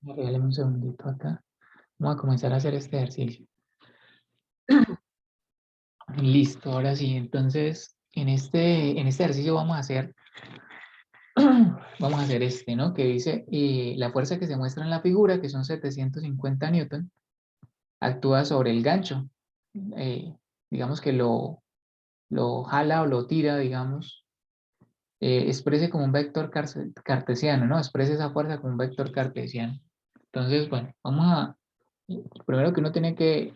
Regáleme un segundito acá. Vamos a comenzar a hacer este ejercicio. Listo, ahora sí. Entonces, en este ejercicio vamos a hacer este, ¿no? Que dice, la fuerza que se muestra en la figura, que son 750 newton, actúa sobre el gancho. Eh, digamos que lo jala o lo tira, digamos. Exprese como un vector cartesiano, ¿no? Exprese esa fuerza como un vector cartesiano. Entonces, bueno, lo primero que uno tiene que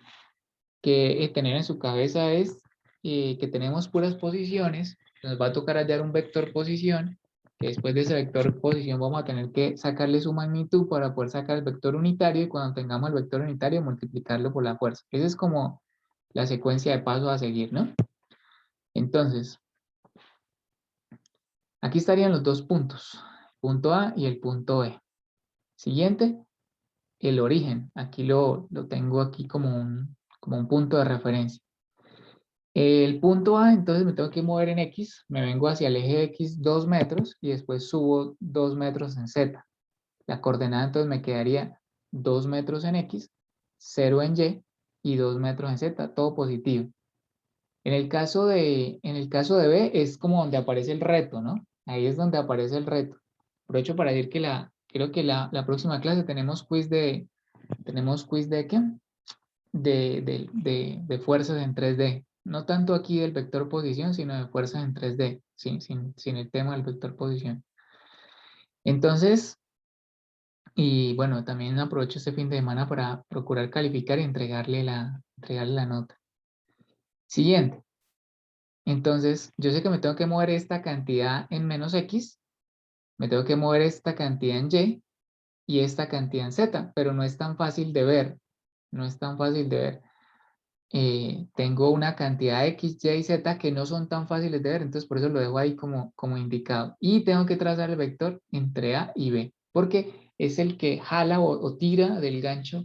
tener en su cabeza es que tenemos puras posiciones, nos va a tocar hallar un vector posición, que después de ese vector posición vamos a tener que sacarle su magnitud para poder sacar el vector unitario y cuando tengamos el vector unitario multiplicarlo por la fuerza. Esa es como la secuencia de pasos a seguir, ¿no? Entonces, aquí estarían los dos puntos, el punto A y el punto B. Siguiente, el origen. Aquí lo tengo aquí como un punto de referencia. El punto A, entonces me tengo que mover en X, me vengo hacia el eje X 2 metros y después subo 2 metros en Z. La coordenada entonces me quedaría 2 metros en X, 0 en Y y 2 metros en Z, todo positivo. En el caso de B es como donde aparece el reto, ¿no? Ahí es donde aparece el reto. Aprovecho para decir que creo que la próxima clase tenemos quiz de ¿qué? De fuerzas en 3D. No tanto aquí del vector posición, sino de fuerzas en 3D, sin el tema del vector posición. Entonces, y bueno, también aprovecho este fin de semana para procurar calificar y entregarle la nota. Siguiente. Entonces, yo sé que me tengo que mover esta cantidad en menos X, me tengo que mover esta cantidad en Y y esta cantidad en Z, pero no es tan fácil de ver. No es tan fácil de ver. Tengo una cantidad de X, Y, Z que no son tan fáciles de ver, entonces por eso lo dejo ahí como indicado. Y tengo que trazar el vector entre A y B, porque es el que jala o tira del gancho,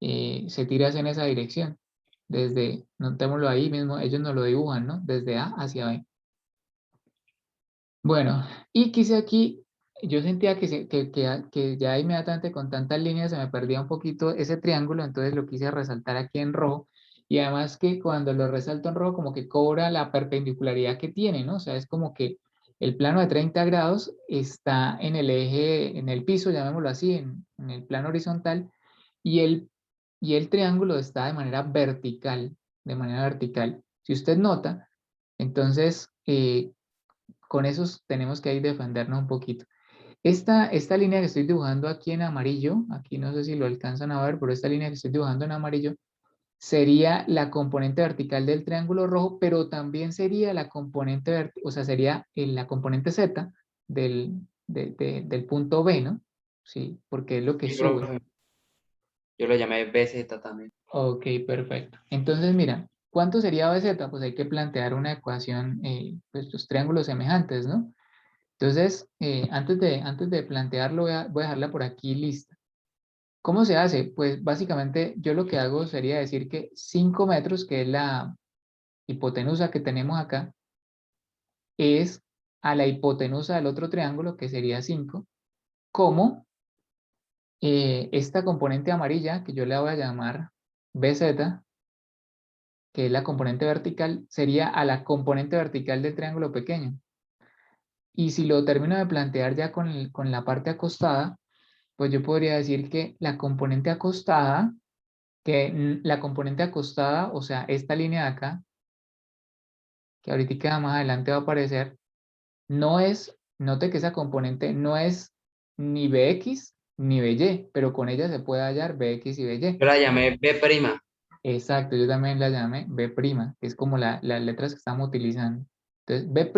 se tira en esa dirección. Notémoslo ahí mismo, ellos nos lo dibujan, ¿no? Desde A hacia B. Bueno, y quise aquí, yo sentía que ya inmediatamente con tantas líneas se me perdía un poquito ese triángulo, entonces lo quise resaltar aquí en rojo, y además que cuando lo resalto en rojo como que cobra la perpendicularidad que tiene, ¿no? O sea, es como que el plano de 30 grados está en el eje, en el piso, llamémoslo así, en el plano horizontal, y el triángulo está de manera vertical. Si usted nota, entonces, con esos tenemos que ahí defendernos un poquito. Esta línea que estoy dibujando aquí en amarillo, aquí no sé si lo alcanzan a ver, pero esta línea que estoy dibujando en amarillo sería la componente vertical del triángulo rojo, pero también sería la componente, o sea, sería la componente Z del punto B, ¿no? Sí, porque es lo que Sí, sube. profe. Yo lo llamé BZ también. Ok, perfecto. Entonces, mira, ¿cuánto sería BZ? Pues hay que plantear una ecuación, pues los triángulos semejantes, ¿no? Entonces, antes de plantearlo, voy a dejarla por aquí lista. ¿Cómo se hace? Pues básicamente yo lo que hago sería decir que 5 metros, que es la hipotenusa que tenemos acá, es a la hipotenusa del otro triángulo, que sería 5, como esta componente amarilla, que yo la voy a llamar BZ, que es la componente vertical, sería a la componente vertical del triángulo pequeño. Y si lo termino de plantear ya con la parte acostada, pues yo podría decir que la componente acostada, o sea, esta línea de acá, que ahorita más adelante va a aparecer, note que esa componente no es ni Bx ni By, pero con ella se puede hallar Bx y By. Yo la llamé B'. Exacto, yo también la llamé B', que es como las letras que estamos utilizando. Entonces, B',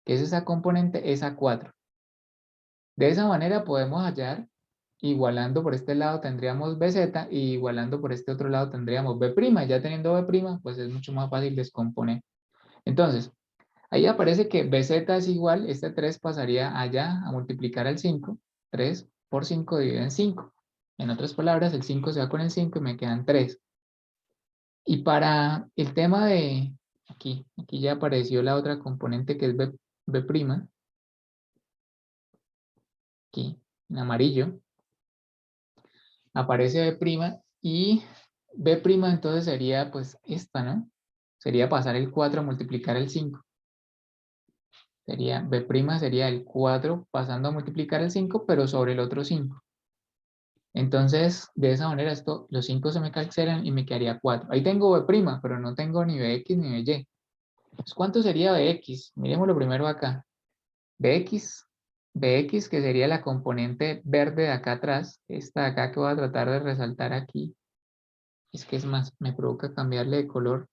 que es esa componente, es A4. De esa manera podemos hallar, igualando por este lado tendríamos BZ y igualando por este otro lado tendríamos B'. Ya teniendo B', pues es mucho más fácil descomponer. Entonces, ahí aparece que BZ es igual, este 3 pasaría allá a multiplicar al 5. 3 por 5 dividido en 5. En otras palabras, el 5 se va con el 5 y me quedan 3. Y para el tema de, aquí ya apareció la otra componente que es B', aquí en amarillo. aparece B' y B' entonces sería pues esta, ¿no? Sería pasar el 4 a multiplicar el 5. Sería B' sería el 4 pasando a multiplicar el 5, pero sobre el otro 5. Entonces, de esa manera, los 5 se me cancelan y me quedaría 4. Ahí tengo B', pero no tengo ni Bx ni By. Entonces, ¿cuánto sería Bx? Miremoslo primero acá. Bx, que sería la componente verde de acá atrás, esta de acá que voy a tratar de resaltar aquí. Es que es más, me provoca cambiarle de color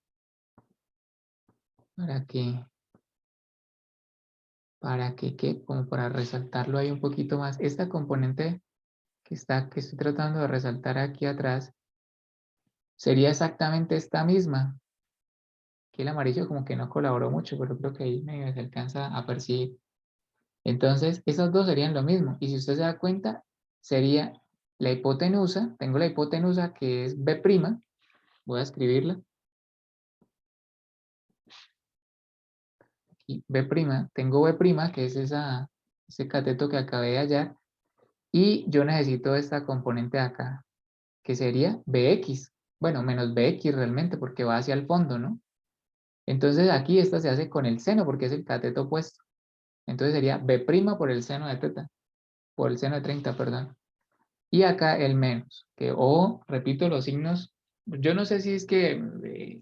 para que, como para resaltarlo ahí un poquito más. Esta componente que estoy tratando de resaltar aquí atrás, sería exactamente esta misma. Aquí el amarillo como que no colaboró mucho, pero creo que ahí me se alcanza a percibir. Entonces, esos dos serían lo mismo. Y si usted se da cuenta, sería la hipotenusa. Tengo la hipotenusa que es B'. Voy a escribirla. Aquí, B'. Tengo B', que es ese cateto que acabé de hallar. Y yo necesito esta componente de acá, que sería Bx. Bueno, menos Bx realmente, porque va hacia el fondo, ¿no? Entonces aquí esta se hace con el seno, porque es el cateto opuesto. Entonces sería B' por el seno de teta, por el seno de 30, perdón. Y acá el menos, que repito los signos. Yo no sé si es que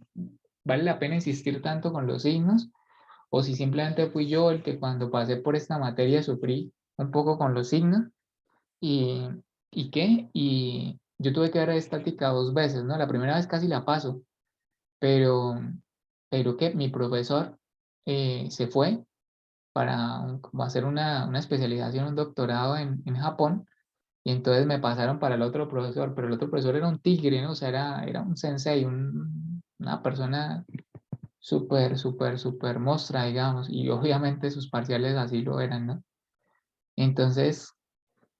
vale la pena insistir tanto con los signos, o si simplemente fui yo el que cuando pasé por esta materia sufrí un poco con los signos. ¿Y, ¿y qué? Y yo tuve que ver estática 2 veces, ¿no? La primera vez casi la paso, pero, pero que mi profesor se fue para como hacer una especialización, un doctorado en Japón, y entonces me pasaron para el otro profesor, pero el otro profesor era un tigre, ¿no? O sea, era un sensei, una persona súper, súper, súper mostra, digamos, y obviamente sus parciales así lo eran, ¿no? Entonces,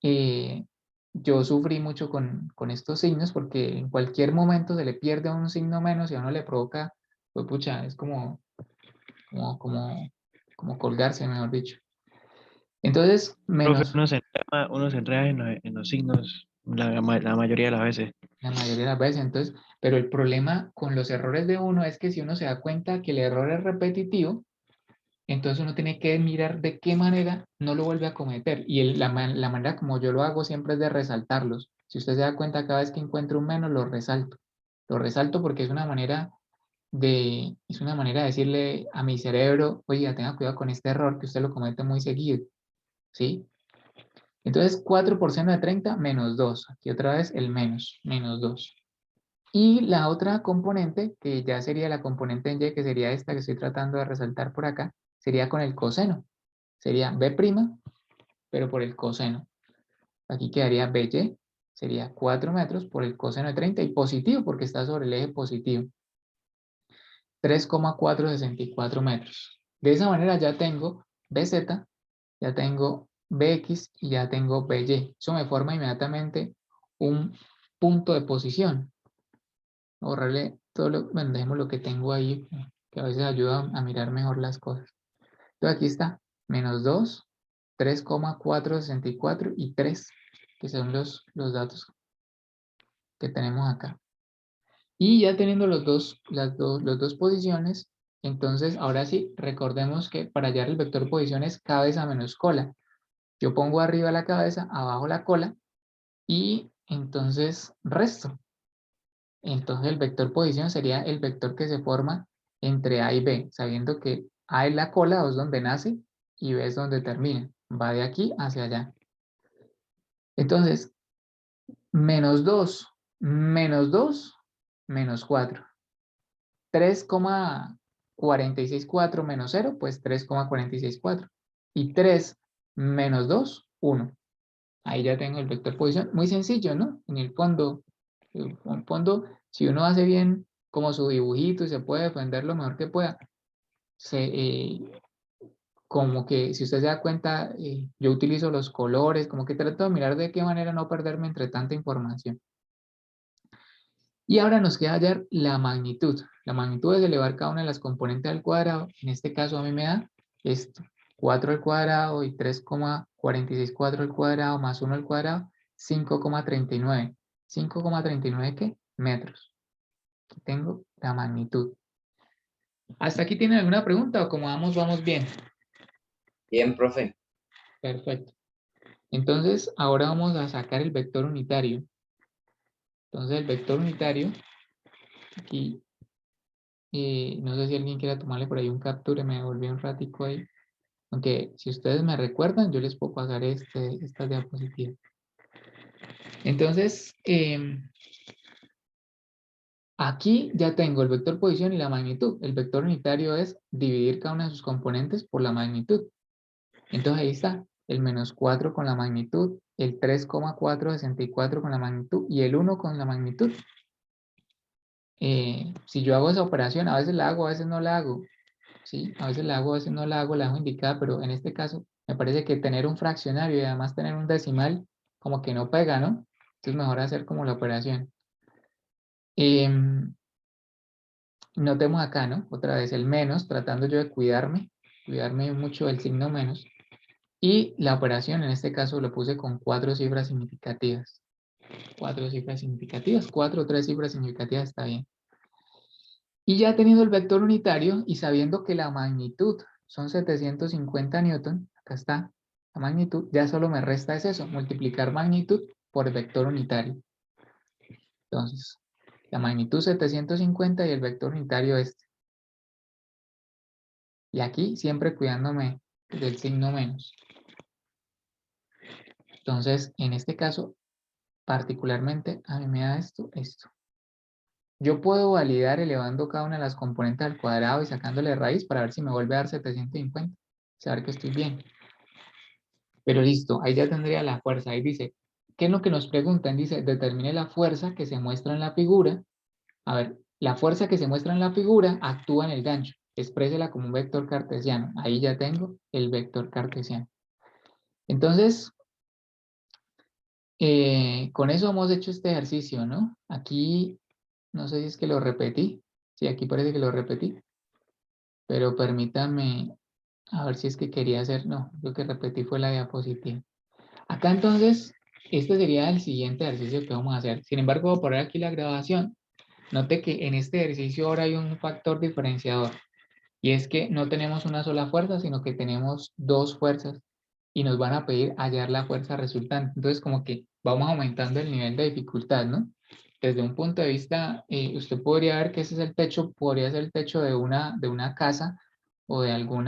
eh, yo sufrí mucho con estos signos porque en cualquier momento se le pierde un signo menos y a uno le provoca, pues pucha, es como, como, como colgarse, mejor dicho. Entonces, Profe, menos uno se enreda en los signos la mayoría de las veces. la mayoría de las veces. Entonces, pero el problema con los errores de uno es que si uno se da cuenta que el error es repetitivo, entonces uno tiene que mirar de qué manera no lo vuelve a cometer. Y la manera como yo lo hago siempre es de resaltarlos. Si usted se da cuenta, cada vez que encuentro un menos, lo resalto. Lo resalto porque es una manera de decirle a mi cerebro, oiga, tenga cuidado con este error que usted lo comete muy seguido. ¿Sí? Entonces, 4 por seno de 30 menos 2. Aquí otra vez el menos 2. Y la otra componente, que ya sería la componente en Y, que sería esta que estoy tratando de resaltar por acá, sería con el coseno. Sería B', pero por el coseno. Aquí quedaría BY, sería 4 metros por el coseno de 30 y positivo porque está sobre el eje positivo. 3,464 metros. De esa manera ya tengo BZ, ya tengo BX y ya tengo BY. Eso me forma inmediatamente un punto de posición. Ahorrarle todo bueno, dejemos lo que tengo ahí, que a veces ayuda a mirar mejor las cosas. Entonces aquí está, menos 2, 3,464 y 3, que son los datos que tenemos acá. Y ya teniendo las dos posiciones, entonces ahora sí, recordemos que para hallar el vector posición es cabeza menos cola. Yo pongo arriba la cabeza, abajo la cola, y entonces resto. Entonces el vector posición sería el vector que se forma entre A y B, sabiendo que A es la cola, o es donde nace, y B es donde termina. Va de aquí hacia allá. Entonces, menos 2, menos 2, menos 4. 3,464 menos 0, pues 3,464. Y 3 menos 2, 1. Ahí ya tengo el vector posición. Muy sencillo, ¿no? En el fondo, si uno hace bien como su dibujito y se puede defender lo mejor que pueda, como que si usted se da cuenta, yo utilizo los colores, como que trato de mirar de qué manera no perderme entre tanta información. Y ahora nos queda hallar la magnitud. La magnitud es elevar cada una de las componentes al cuadrado. En este caso a mí me da esto, 4 al cuadrado y 3,464 al cuadrado más 1 al cuadrado, 5,39. 5,39 ¿qué? Metros. Aquí tengo la magnitud. ¿Hasta aquí tienen alguna pregunta o como vamos bien? Bien, profe. Perfecto. Entonces, ahora vamos a sacar el vector unitario. Entonces, el vector unitario, aquí, no sé si alguien quiera tomarle por ahí un capture, me devolví un ratico ahí. Aunque si ustedes me recuerdan, yo les puedo pasar esta diapositiva. Entonces, aquí ya tengo el vector posición y la magnitud. El vector unitario es dividir cada una de sus componentes por la magnitud. Entonces ahí está, el -4 con la magnitud, el 3,464 con la magnitud y el 1 con la magnitud. Si yo hago esa operación, a veces la hago, a veces no la hago. ¿Sí? A veces la hago, a veces no la hago, la dejo indicada, pero en este caso me parece que tener un fraccionario y además tener un decimal como que no pega, ¿no? Entonces mejor hacer como la operación. Notemos acá, ¿no? Otra vez el menos, tratando yo de cuidarme mucho del signo menos. Y la operación en este caso lo puse con 4 cifras significativas. 4 cifras significativas, 4 o 3 cifras significativas está bien. Y ya teniendo el vector unitario y sabiendo que la magnitud son 750 newton, acá está la magnitud, ya solo me resta es eso, multiplicar magnitud por vector unitario. Entonces, la magnitud 750 y el vector unitario este. Y aquí siempre cuidándome del signo menos. Entonces, en este caso, particularmente, a mí me da esto. Yo puedo validar elevando cada una de las componentes al cuadrado y sacándole raíz para ver si me vuelve a dar 750. Saber que estoy bien. Pero listo, ahí ya tendría la fuerza. Ahí dice, ¿qué es lo que nos preguntan? Dice, determine la fuerza que se muestra en la figura. A ver, la fuerza que se muestra en la figura actúa en el gancho. Exprésela como un vector cartesiano. Ahí ya tengo el vector cartesiano. Entonces, con eso hemos hecho este ejercicio, ¿no? Aquí, no sé si es que lo repetí. Sí, aquí parece que lo repetí. Pero permítame, a ver si es que quería hacer. No, lo que repetí fue la diapositiva. Acá entonces, este sería el siguiente ejercicio que vamos a hacer. Sin embargo, voy a poner aquí la grabación. Note que en este ejercicio ahora hay un factor diferenciador. Y es que no tenemos una sola fuerza, sino que tenemos dos fuerzas. Y nos van a pedir hallar la fuerza resultante. Entonces, como que vamos aumentando el nivel de dificultad, ¿no? Desde un punto de vista, usted podría ver que ese es el techo, podría ser el techo de una casa o de algún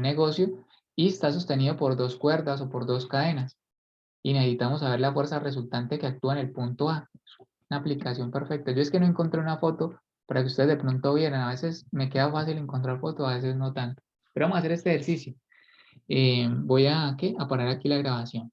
negocio y está sostenido por dos cuerdas o por dos cadenas. Y necesitamos saber la fuerza resultante que actúa en el punto A. Una aplicación perfecta. Yo es que no encontré una foto para que ustedes de pronto vieran. A veces me queda fácil encontrar fotos, a veces no tanto. Pero vamos a hacer este ejercicio. Voy a parar aquí la grabación.